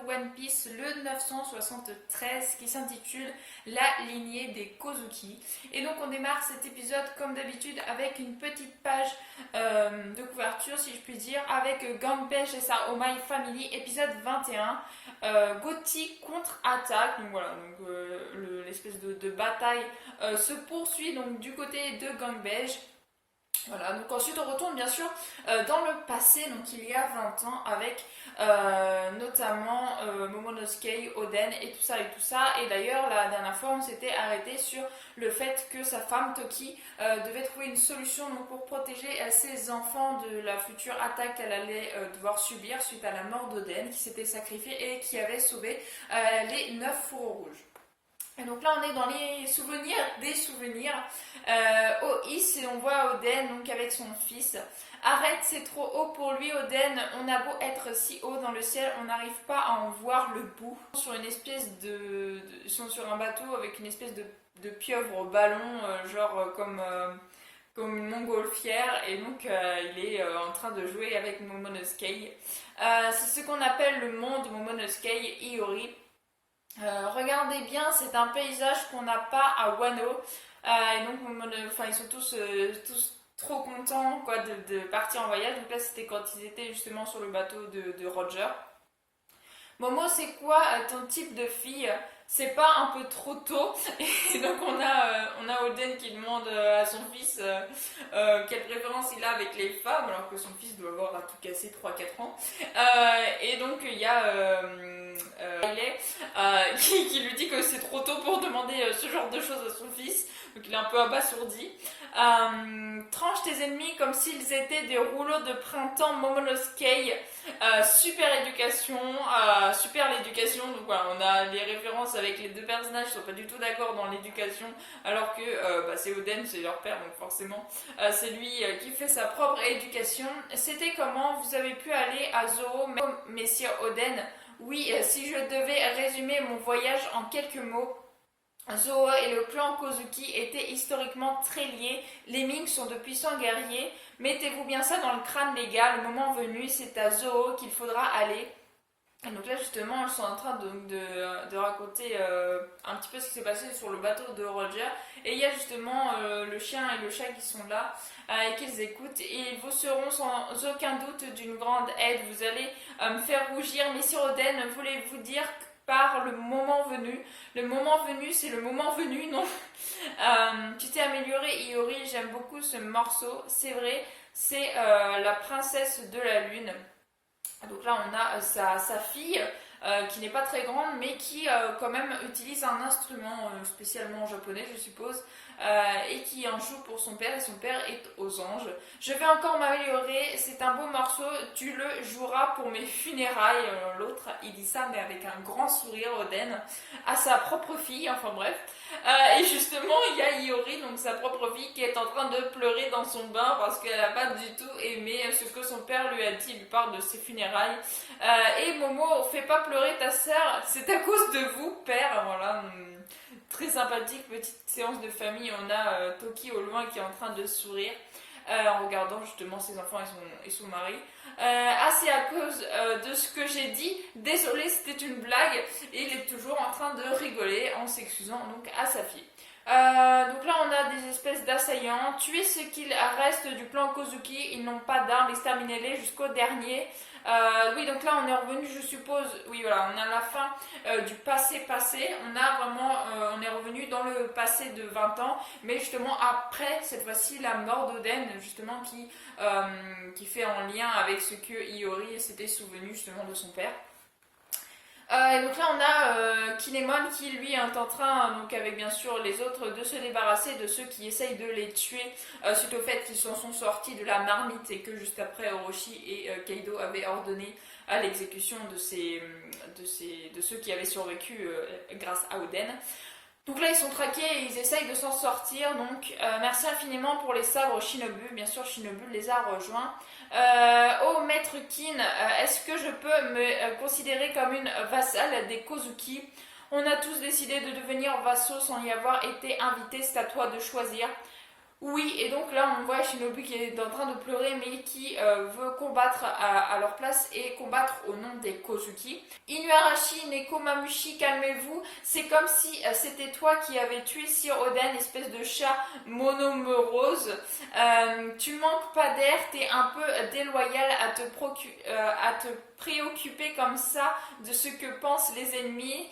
One Piece, le 973, qui s'intitule La lignée des Kozuki. Et donc on démarre cet épisode comme d'habitude avec une petite page de couverture, si je puis dire, avec Gunpei et sa Oh My Family, épisode 21. Gotti contre-attaque, donc voilà, donc, l'espèce de bataille se poursuit donc du côté de Gunpei. Voilà, donc ensuite on retourne bien sûr dans le passé, donc il y a 20 ans, avec notamment Momonosuke, Oden et tout ça et tout ça. Et d'ailleurs, la dernière fois, on s'était arrêté sur le fait que sa femme Toki devait trouver une solution donc, pour protéger ses enfants de la future attaque qu'elle allait devoir subir suite à la mort d'Oden, qui s'était sacrifié et qui avait sauvé les 9 fourreaux rouges. Et donc là, on est dans les souvenirs des souvenirs. Au Is, et on voit Oden donc avec son fils. Arrête, c'est trop haut pour lui, Oden. On a beau être si haut dans le ciel, on n'arrive pas à en voir le bout. Sur une espèce ils sont sur un bateau avec une espèce de pieuvre au ballon, comme une montgolfière, et donc il est en train de jouer avec Momonosuke. C'est ce qu'on appelle le monde Momonosuke Iori. Regardez bien, c'est un paysage qu'on n'a pas à Wano. Et donc, ils sont tous trop contents quoi, de partir en voyage. Donc là, c'était quand ils étaient justement sur le bateau de Roger. Momo, c'est quoi ton type de fille? C'est pas un peu trop tôt? Et donc on a Oden qui demande à son fils quelle préférence il a avec les femmes, alors que son fils doit avoir à tout casser 3-4 ans. Et donc il y a Riley qui lui dit que c'est trop tôt pour demander ce genre de choses à son fils. Donc il est un peu abasourdi. Tranche tes ennemis comme s'ils étaient des rouleaux de printemps Momonosuke. Super éducation, super l'éducation. Donc voilà, on a les références avec les deux personnages qui sont pas du tout d'accord dans l'éducation, alors que c'est Oden, c'est leur père, donc forcément c'est lui qui fait sa propre éducation. C'était comment? Vous avez pu aller à Zoro, messire Oden? Oui, si je devais résumer mon voyage en quelques mots, Zoro et le clan Kozuki étaient historiquement très liés. Les Ming sont de puissants guerriers. Mettez-vous bien ça dans le crâne, les gars. Le moment venu, c'est à Zoro qu'il faudra aller. Et donc là, justement, ils sont en train de raconter un petit peu ce qui s'est passé sur le bateau de Roger. Et il y a justement le chien et le chat qui sont là et qu'ils écoutent. Et ils vous seront sans aucun doute d'une grande aide. Vous allez me faire rougir. Mais sur Oden, voulez-vous dire par le moment venu? Le moment venu, c'est le moment venu, non? Tu t'es amélioré, Iori, j'aime beaucoup ce morceau. C'est vrai, c'est la princesse de la lune. Donc là, on a sa fille qui n'est pas très grande, mais qui quand même utilise un instrument spécialement japonais, je suppose, et qui en joue pour son père, et son père est aux anges. Je vais encore m'améliorer, c'est un beau morceau, tu le joueras pour mes funérailles. L'autre, il dit ça, mais avec un grand sourire, Oden, à sa propre fille, enfin bref. Et justement, il y a Iori, donc sa propre fille, qui est en train de pleurer dans son bain parce qu'elle n'a pas du tout aimé ce que son père lui a dit. Il lui parle de ses funérailles. Et Momo, fais pas pleurer ta sœur, c'est à cause de vous, père. Voilà, très sympathique, petite séance de famille. On a Toki au loin qui est en train de sourire en regardant justement ses enfants et son mari. C'est à cause de ce que j'ai dit. Désolé, c'était une blague. Et il est toujours en train de rigoler en s'excusant donc à sa fille. Donc là on a des espèces d'assaillants. Tuez ce qu'il reste du clan Kozuki. Ils n'ont pas d'armes, exterminez-les jusqu'au dernier. Oui, donc là on est revenu, je suppose. Oui, voilà, on a la fin du passé. On est revenu dans le passé de 20 ans, mais justement après cette fois-ci la mort d'Oden, justement qui fait en lien avec ce que Iori s'était souvenu justement de son père. Et donc là on a Kinemon qui lui est en train, donc avec bien sûr les autres, de se débarrasser de ceux qui essayent de les tuer suite au fait qu'ils sont sortis de la marmite et que juste après Orochi et Kaido avaient ordonné à l'exécution de ceux qui avaient survécu grâce à Oden. Donc là ils sont traqués et ils essayent de s'en sortir. Donc merci infiniment pour les sabres Shinobu. Bien sûr Shinobu les a rejoints. Oh maître Kin, est-ce que je peux me considérer comme une vassale des Kozuki? On a tous décidé de devenir vassaux sans y avoir été invités, c'est à toi de choisir. Oui, et donc là on voit Shinobu qui est en train de pleurer mais qui veut combattre à leur place et combattre au nom des Kozuki. Inuarashi, Neko Mamushi, calmez-vous, c'est comme si c'était toi qui avais tué Sir Oden, espèce de chat monomorose. Tu manques pas d'air, t'es un peu déloyal à te préoccuper comme ça de ce que pensent les ennemis.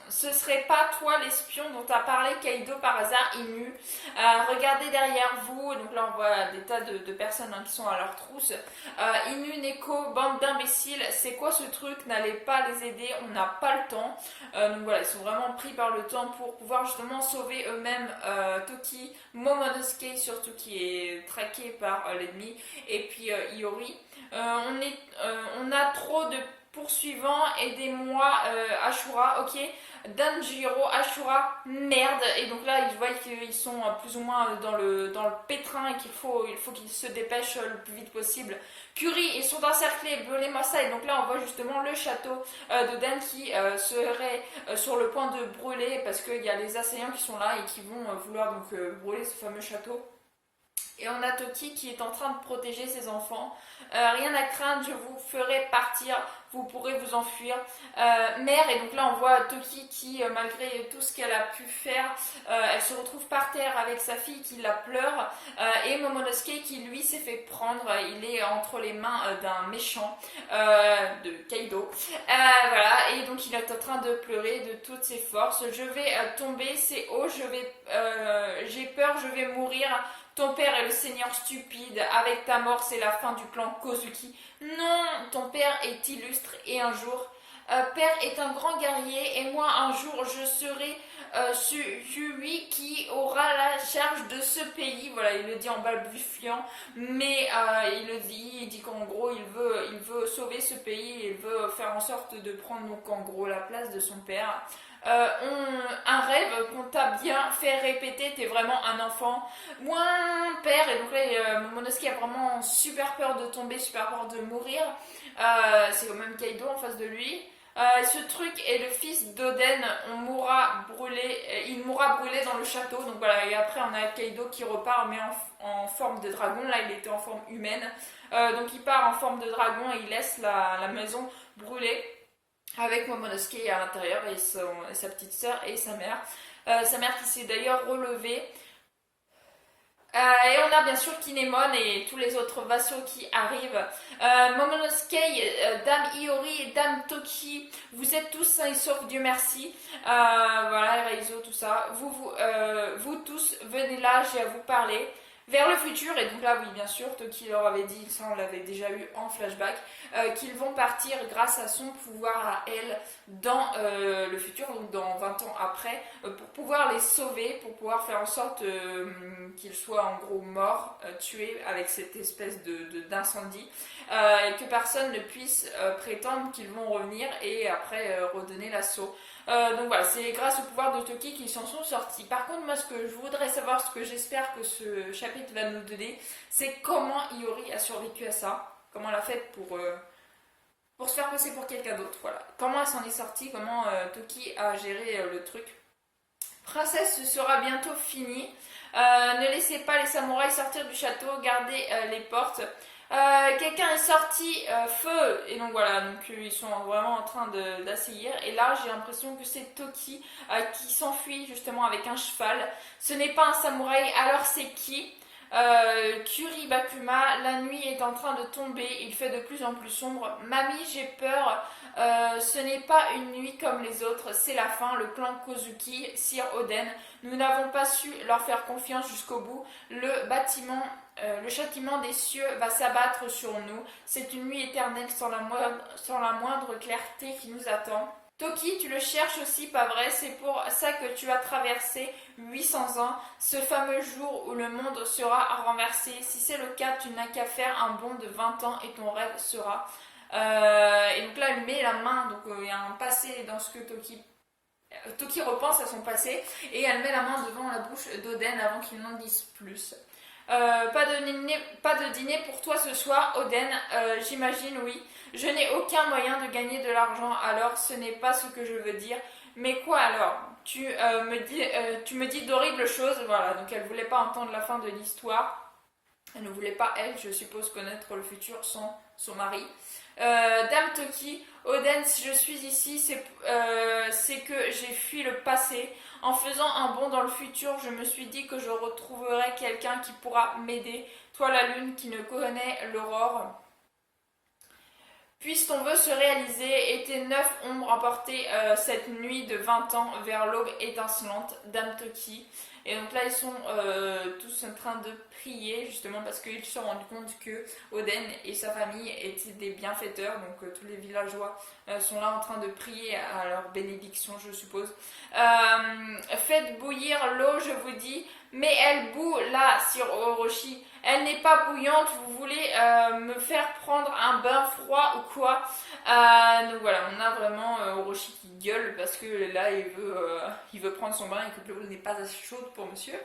Ce serait pas toi l'espion dont a parlé Kaido par hasard, Inu. Regardez derrière vous, donc là on voit des tas de personnes qui sont à leur trousse. Inu, Neko, bande d'imbéciles, c'est quoi ce truc? N'allez pas les aider, on n'a pas le temps. Donc voilà, ils sont vraiment pris par le temps pour pouvoir justement sauver eux-mêmes Toki, Momonosuke surtout qui est traqué par l'ennemi, et puis Iori. On a trop de poursuivants, aidez-moi Ashura, ok. Danjiro, Ashura, merde. Et donc là, ils voient qu'ils sont plus ou moins dans le pétrin et il faut qu'ils se dépêchent le plus vite possible. Curie, ils sont encerclés, brûlez-moi ça. Et donc là, on voit justement le château de Dan qui serait sur le point de brûler parce qu'il y a les assaillants qui sont là et qui vont vouloir donc brûler ce fameux château. Et on a Toki qui est en train de protéger ses enfants. Rien à craindre, je vous ferai partir, vous pourrez vous enfuir. Mère, et donc là on voit Toki qui, malgré tout ce qu'elle a pu faire, elle se retrouve par terre avec sa fille qui la pleure. Et Momonosuke qui lui s'est fait prendre, il est entre les mains d'un méchant de Kaido. Voilà, et donc il est en train de pleurer de toutes ses forces. Je vais tomber, c'est haut, j'ai peur, je vais mourir. Ton père est le seigneur stupide, avec ta mort c'est la fin du clan Kozuki. Non, ton père est illustre et un jour, père est un grand guerrier et moi un jour je serai celui qui aura la charge de ce pays. Voilà, il le dit en balbutiant, mais il dit qu'en gros il veut sauver ce pays, il veut faire en sorte de prendre donc en gros la place de son père. Un rêve qu'on t'a bien fait répéter, t'es vraiment un enfant. Moi, père, et donc là, Momonosuke a vraiment super peur de tomber, super peur de mourir. C'est quand même Kaido en face de lui. Ce truc est le fils d'Oden, il mourra brûlé dans le château. Donc voilà, et après on a Kaido qui repart, mais en forme de dragon. Là, il était en forme humaine. Donc il part en forme de dragon et il laisse la maison brûler avec Momonosuke à l'intérieur et sa petite sœur et sa mère. Sa mère qui s'est d'ailleurs relevée. Et on a bien sûr Kinemon et tous les autres vassaux qui arrivent. Momonosuke, Dame Iori, Dame Toki, vous êtes tous sains et saufs, Dieu merci. Voilà, Reizo, tout ça. Vous tous, venez là, j'ai à vous parler. Vers le futur, et donc là, oui, bien sûr, Toki leur avait dit, ça on l'avait déjà eu en flashback, qu'ils vont partir grâce à son pouvoir à elle dans le futur, donc dans 20 ans après, pour pouvoir les sauver, pour pouvoir faire en sorte qu'ils soient en gros morts, tués avec cette espèce d'incendie, et que personne ne puisse prétendre qu'ils vont revenir et après redonner l'assaut. Donc voilà, c'est grâce au pouvoir de Toki qu'ils s'en sont sortis. Par contre, moi, ce que je voudrais savoir, ce que j'espère que ce chapitre va nous donner, c'est comment Iori a survécu à ça. Comment elle a fait pour se faire passer pour quelqu'un d'autre. Voilà. Comment elle s'en est sortie, comment Toki a géré le truc. Princesse, ce sera bientôt fini. Ne laissez pas les samouraïs sortir du château, gardez les portes. Quelqu'un est sorti, feu, et donc voilà, donc ils sont vraiment en train d'assaillir, et là j'ai l'impression que c'est Toki qui s'enfuit justement avec un cheval. Ce n'est pas un samouraï, alors c'est qui? Kuri Bakuma, la nuit est en train de tomber, il fait de plus en plus sombre. Mamie, j'ai peur, ce n'est pas une nuit comme les autres, c'est la fin, le clan Kozuki, Sir Oden. Nous n'avons pas su leur faire confiance jusqu'au bout. Le châtiment des cieux va s'abattre sur nous. C'est une nuit éternelle sans la moindre clarté qui nous attend. Toki, tu le cherches aussi, pas vrai? C'est pour ça que tu as traversé 800 ans, ce fameux jour où le monde sera renversé. Si c'est le cas, tu n'as qu'à faire un bond de 20 ans et ton rêve sera. Et donc là, elle met la main, donc il y a un passé dans ce que Toki repense à son passé, et elle met la main devant la bouche d'Oden avant qu'il n'en dise plus. Pas de dîner pour toi ce soir, Oden. J'imagine, oui. Je n'ai aucun moyen de gagner de l'argent, alors ce n'est pas ce que je veux dire. Mais quoi alors? Tu me dis d'horribles choses, voilà. Donc elle voulait pas entendre la fin de l'histoire. Elle ne voulait pas, elle, je suppose, connaître le futur sans son mari. Dame Toki, Oden, si je suis ici, c'est que j'ai fui le passé. En faisant un bond dans le futur, je me suis dit que je retrouverais quelqu'un qui pourra m'aider. Toi, la lune qui ne connaît l'aurore. Puisse ton vœu se réaliser et tes 9 ombres emporter cette nuit de 20 ans vers l'aube étincelante, Dame Toki. Et donc là, ils sont tous en train de prier, justement parce qu'ils se sont rendus compte que Oden et sa famille étaient des bienfaiteurs. Donc tous les villageois sont là en train de prier à leur bénédiction, je suppose. Faites bouillir l'eau, je vous dis, mais elle bout là, Sir Orochi. Elle n'est pas bouillante, vous voulez me faire prendre un bain froid ou quoi? Donc voilà, on a vraiment Orochi qui gueule parce que là il veut prendre son bain et que l'eau n'est pas assez chaude pour monsieur.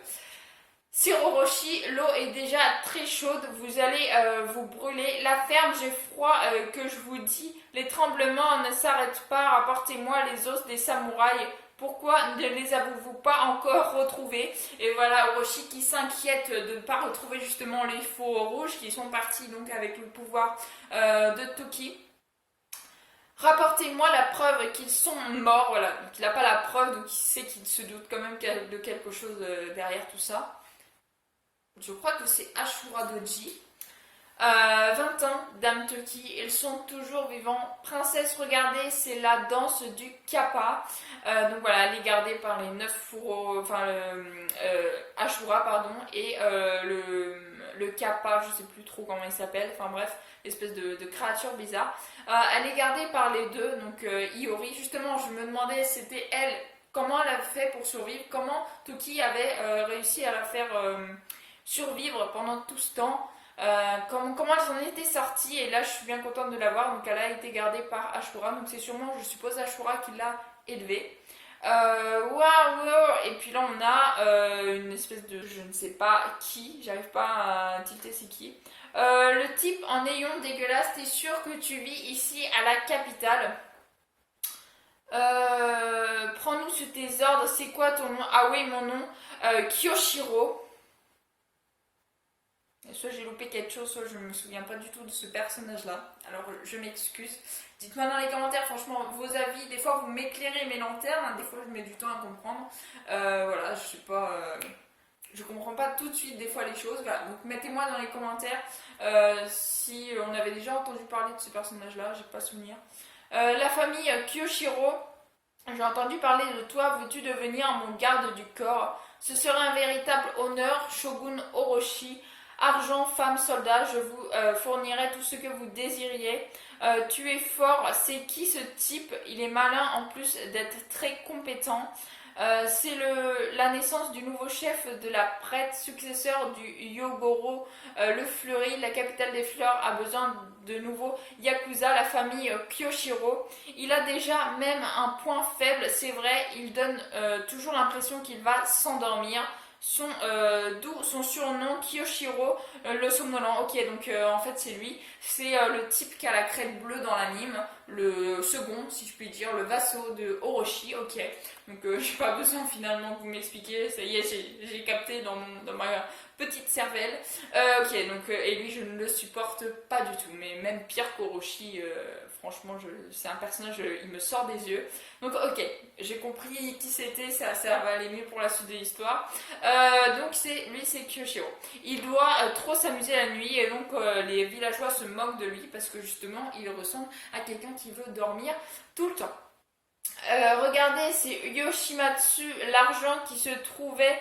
Sir Orochi, l'eau est déjà très chaude, vous allez vous brûler. La ferme, j'ai froid que je vous dis. Les tremblements ne s'arrêtent pas, rapportez-moi les os des samouraïs. Pourquoi ne les avez-vous pas encore retrouvés? Et voilà, Orochi qui s'inquiète de ne pas retrouver justement les faux rouges qui sont partis donc avec le pouvoir de Toki. Rapportez-moi la preuve qu'ils sont morts, voilà. Donc il n'a pas la preuve, donc il sait qu'il se doute quand même de quelque chose derrière tout ça. Je crois que c'est Ashura Doji. 20 ans, Dame Toki, ils sont toujours vivants. Princesse, regardez, c'est la danse du Kappa. Donc voilà, elle est gardée par les 9 fourreaux, enfin Ashura, pardon, et le Kappa, je sais plus trop comment il s'appelle, enfin bref, espèce de créature bizarre. Elle est gardée par les deux, donc Iori. Justement, je me demandais, c'était elle, comment elle a fait pour survivre, comment Toki avait réussi à la faire survivre pendant tout ce temps. Comment elles en étaient sorties, et là je suis bien contente de la voir. Donc elle a été gardée par Ashura, donc c'est sûrement, je suppose, Ashura qui l'a élevée. Et puis là on a une espèce de, je ne sais pas qui, j'arrive pas à tilter c'est qui. Le type en néon dégueulasse, t'es sûr que tu vis ici à la capitale? Prends-nous sous tes ordres, c'est quoi ton nom? Ah oui, mon nom, Kyoshiro. Soit j'ai loupé quelque chose, soit je me souviens pas du tout de ce personnage-là. Alors je m'excuse. Dites-moi dans les commentaires, franchement, vos avis. Des fois vous m'éclairez mes lanternes, hein, des fois je mets du temps à comprendre. Voilà, je sais pas. Je comprends pas tout de suite des fois les choses. Voilà. Donc mettez-moi dans les commentaires si on avait déjà entendu parler de ce personnage-là, j'ai pas souvenir. La famille Kyoshiro, j'ai entendu parler de toi, veux-tu devenir mon garde du corps? Ce serait un véritable honneur, Shogun Orochi. Argent, femme, soldat, je vous fournirai tout ce que vous désiriez. Tu es fort, c'est qui ce type? Il est malin en plus d'être très compétent. C'est la naissance du nouveau chef de la prête, successeur du Yogoro, le fleuri, la capitale des fleurs, a besoin de nouveau Yakuza, la famille Kyoshiro. Il a déjà même un point faible, c'est vrai, il donne toujours l'impression qu'il va s'endormir. Son surnom, Kyoshiro, le somnolent. Ok, donc en fait c'est lui. C'est le type qui a la crête bleue dans l'anime, le second, si je puis dire, le vassau de Orochi. Ok, donc j'ai pas besoin finalement que vous m'expliquiez. Ça y est, j'ai capté dans ma petite cervelle. Ok, donc et lui je ne le supporte pas du tout, mais même pire qu'Orochi. Franchement, c'est un personnage, il me sort des yeux. Donc ok, j'ai compris qui c'était, ça va aller mieux pour la suite de l'histoire. Donc lui c'est Kyoshiro. Il doit trop s'amuser la nuit et donc les villageois se moquent de lui parce que justement il ressemble à quelqu'un qui veut dormir tout le temps. Regardez, c'est Yoshimatsu, l'argent qui se trouvait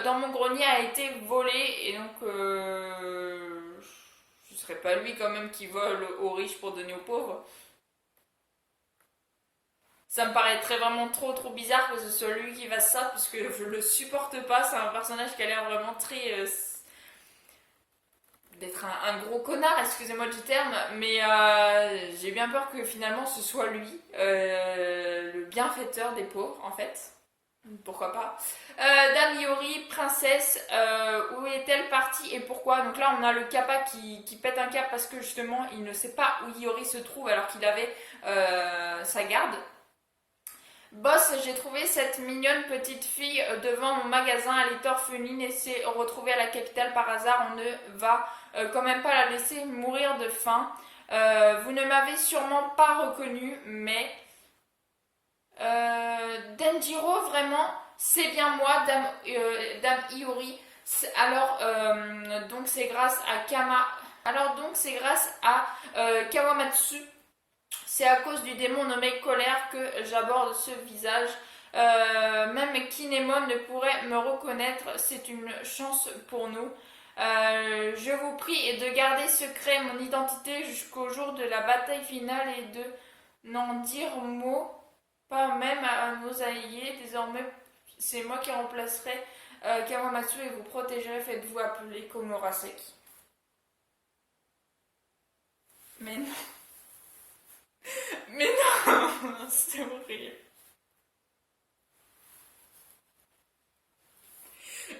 dans mon grenier a été volé et donc ce serait pas lui quand même qui vole aux riches pour donner aux pauvres. Ça me paraîtrait vraiment trop bizarre que ce soit lui qui fasse ça parce que je le supporte pas. C'est un personnage qui a l'air vraiment très d'être un gros connard, excusez-moi du terme, mais j'ai bien peur que finalement ce soit lui, le bienfaiteur des pauvres en fait. pourquoi pas. Dame Iori, princesse, où est-elle partie et pourquoi? Donc là, on a le Kappa qui pète un câble parce que justement, il ne sait pas où Iori se trouve alors qu'il avait sa garde. Boss, j'ai trouvé cette mignonne petite fille devant mon magasin. Elle est orpheline et s'est retrouvée à la capitale par hasard. On ne va quand même pas la laisser mourir de faim. Vous ne m'avez sûrement pas reconnu, mais Denjiro, vraiment, c'est bien moi, Dame Iori. Alors, donc c'est grâce à Kawamatsu. C'est à cause du démon nommé colère que j'aborde ce visage. Même Kinemon ne pourrait me reconnaître. C'est une chance pour nous. Je vous prie de garder secret mon identité jusqu'au jour de la bataille finale et de n'en dire mot, pas même à nos alliés. Désormais, c'est moi qui remplacerai Kawamatsu et vous protégerai. Faites-vous appeler Komuraseki. Mais non, mais non, c'est horrible.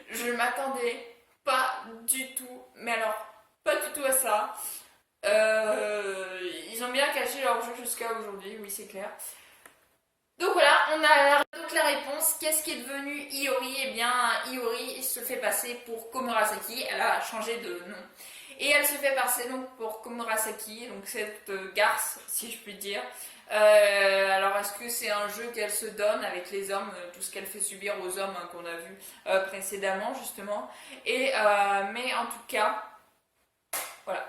Je m'attendais pas du tout, mais alors pas du tout à ça. Ils ont bien caché leur jeu jusqu'à aujourd'hui, oui c'est clair. Donc voilà, on a donc la réponse. Qu'est-ce qui est devenu Iori? Eh bien, Iori se fait passer pour Komurasaki. Elle a changé de nom. Et elle se fait passer donc pour Komurasaki, donc cette garce, si je puis dire. Alors, est-ce que c'est un jeu qu'elle se donne avec les hommes, tout ce qu'elle fait subir aux hommes hein, qu'on a vu précédemment, justement. Mais en tout cas, voilà.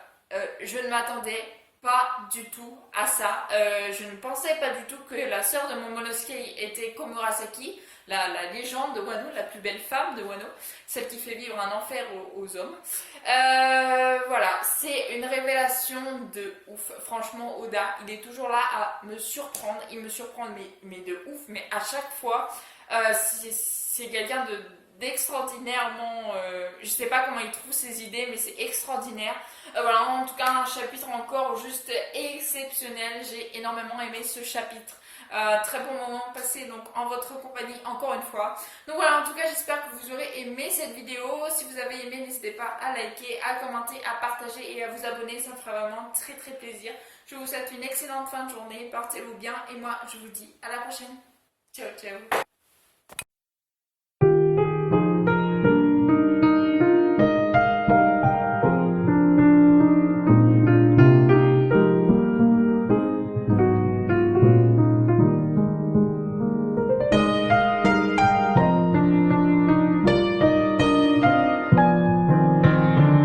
Je ne m'attendais pas du tout à ça. Je ne pensais pas du tout que la sœur de Momonosuke était Komurasaki, la légende de Wano, la plus belle femme de Wano, celle qui fait vivre un enfer aux hommes. Voilà, c'est une révélation de ouf. Franchement, Oda, il est toujours là à me surprendre. Il me surprend, mais de ouf. Mais à chaque fois, c'est quelqu'un d'extraordinairement. Je sais pas comment il trouve ses idées, mais c'est extraordinaire. Voilà, en tout cas, un chapitre encore juste exceptionnel. J'ai énormément aimé ce chapitre. Très bon moment passé donc en votre compagnie encore une fois. Donc voilà, en tout cas j'espère que vous aurez aimé cette vidéo. Si vous avez aimé, n'hésitez pas à liker, à commenter, à partager et à vous abonner, ça me fera vraiment très très plaisir. Je vous souhaite une excellente fin de journée, portez-vous bien et moi je vous dis à la prochaine. Ciao ciao.